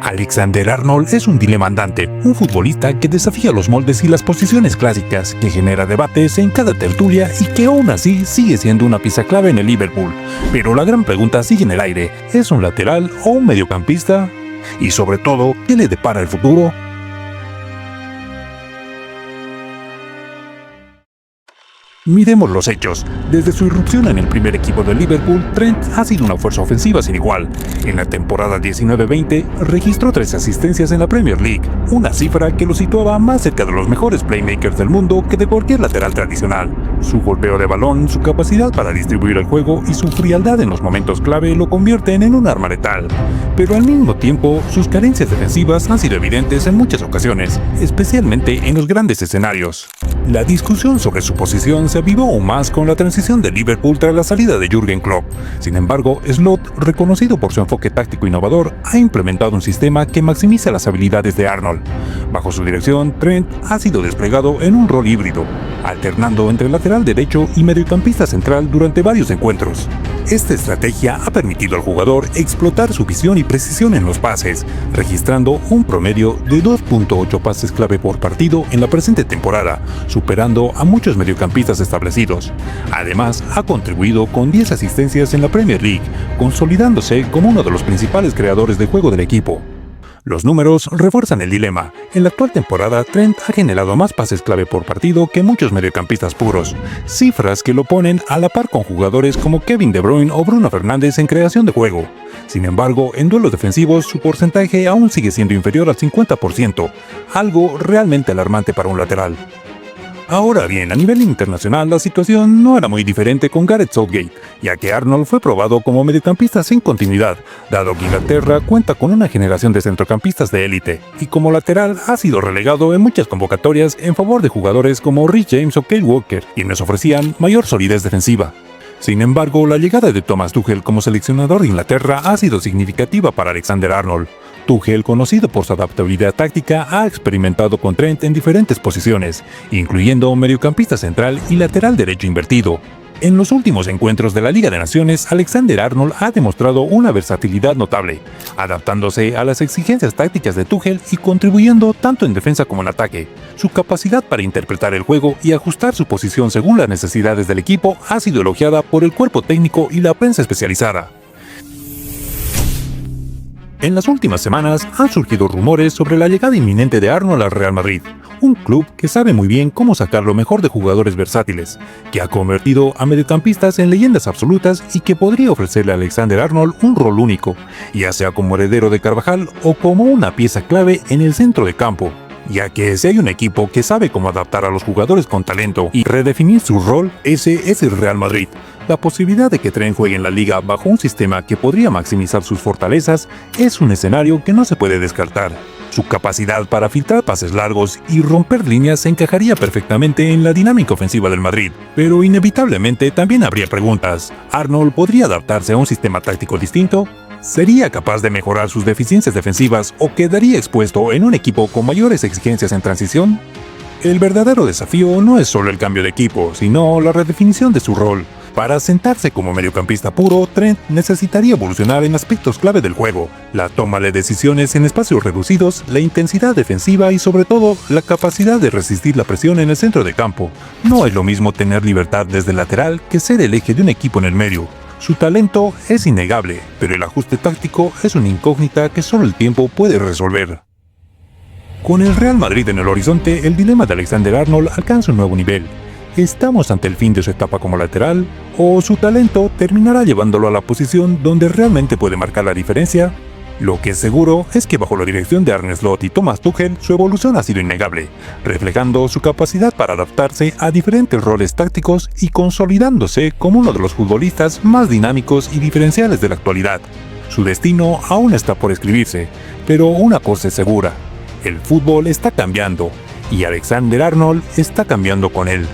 Alexander-Arnold es un dilema andante, un futbolista que desafía los moldes y las posiciones clásicas, que genera debates en cada tertulia y que aún así sigue siendo una pieza clave en el Liverpool. Pero la gran pregunta sigue en el aire: ¿es un lateral o un mediocampista? Y sobre todo, ¿qué le depara el futuro? Miremos los hechos. Desde su irrupción en el primer equipo del Liverpool, Trent ha sido una fuerza ofensiva sin igual. En la temporada 19-20 registró 3 asistencias en la Premier League, una cifra que lo situaba más cerca de los mejores playmakers del mundo que de cualquier lateral tradicional. Su golpeo de balón, su capacidad para distribuir el juego y su frialdad en los momentos clave lo convierten en un arma letal. Pero al mismo tiempo, sus carencias defensivas han sido evidentes en muchas ocasiones, especialmente en los grandes escenarios. La discusión sobre su posición se avivó aún más con la transición de Liverpool tras la salida de Jürgen Klopp. Sin embargo, Slot, reconocido por su enfoque táctico innovador, ha implementado un sistema que maximiza las habilidades de Arnold. Bajo su dirección, Trent ha sido desplegado en un rol híbrido, alternando entre lateral derecho y mediocampista central durante varios encuentros. Esta estrategia ha permitido al jugador explotar su visión y precisión en los pases, registrando un promedio de 2.8 pases clave por partido en la presente temporada, superando a muchos mediocampistas establecidos. Además, ha contribuido con 10 asistencias en la Premier League, consolidándose como uno de los principales creadores de juego del equipo. Los números refuerzan el dilema. En la actual temporada, Trent ha generado más pases clave por partido que muchos mediocampistas puros, cifras que lo ponen a la par con jugadores como Kevin De Bruyne o Bruno Fernández en creación de juego. Sin embargo, en duelos defensivos su porcentaje aún sigue siendo inferior al 50%, algo realmente alarmante para un lateral. Ahora bien, a nivel internacional la situación no era muy diferente con Gareth Southgate, ya que Arnold fue probado como mediocampista sin continuidad, dado que Inglaterra cuenta con una generación de centrocampistas de élite, y como lateral ha sido relegado en muchas convocatorias en favor de jugadores como Rhys James o Kyle Walker, quienes ofrecían mayor solidez defensiva. Sin embargo, la llegada de Thomas Tuchel como seleccionador de Inglaterra ha sido significativa para Alexander-Arnold. Tuchel, conocido por su adaptabilidad táctica, ha experimentado con Trent en diferentes posiciones, incluyendo mediocampista central y lateral derecho invertido. En los últimos encuentros de la Liga de Naciones, Alexander-Arnold ha demostrado una versatilidad notable, adaptándose a las exigencias tácticas de Tuchel y contribuyendo tanto en defensa como en ataque. Su capacidad para interpretar el juego y ajustar su posición según las necesidades del equipo ha sido elogiada por el cuerpo técnico y la prensa especializada. En las últimas semanas han surgido rumores sobre la llegada inminente de Arnold al Real Madrid, un club que sabe muy bien cómo sacar lo mejor de jugadores versátiles, que ha convertido a mediocampistas en leyendas absolutas y que podría ofrecerle a Alexander-Arnold un rol único, ya sea como heredero de Carvajal o como una pieza clave en el centro de campo, ya que si hay un equipo que sabe cómo adaptar a los jugadores con talento y redefinir su rol, ese es el Real Madrid. La posibilidad de que Trent juegue en la liga bajo un sistema que podría maximizar sus fortalezas es un escenario que no se puede descartar. Su capacidad para filtrar pases largos y romper líneas se encajaría perfectamente en la dinámica ofensiva del Madrid, pero inevitablemente también habría preguntas. ¿Arnold podría adaptarse a un sistema táctico distinto? ¿Sería capaz de mejorar sus deficiencias defensivas o quedaría expuesto en un equipo con mayores exigencias en transición? El verdadero desafío no es solo el cambio de equipo, sino la redefinición de su rol. Para asentarse como mediocampista puro, Trent necesitaría evolucionar en aspectos clave del juego: la toma de decisiones en espacios reducidos, la intensidad defensiva y sobre todo, la capacidad de resistir la presión en el centro de campo. No es lo mismo tener libertad desde el lateral que ser el eje de un equipo en el medio. Su talento es innegable, pero el ajuste táctico es una incógnita que solo el tiempo puede resolver. Con el Real Madrid en el horizonte, el dilema de Alexander-Arnold alcanza un nuevo nivel. ¿Estamos ante el fin de su etapa como lateral? ¿O su talento terminará llevándolo a la posición donde realmente puede marcar la diferencia? Lo que es seguro es que bajo la dirección de Arne Slot y Thomas Tuchel, su evolución ha sido innegable, reflejando su capacidad para adaptarse a diferentes roles tácticos y consolidándose como uno de los futbolistas más dinámicos y diferenciales de la actualidad. Su destino aún está por escribirse, pero una cosa es segura: el fútbol está cambiando, y Alexander-Arnold está cambiando con él.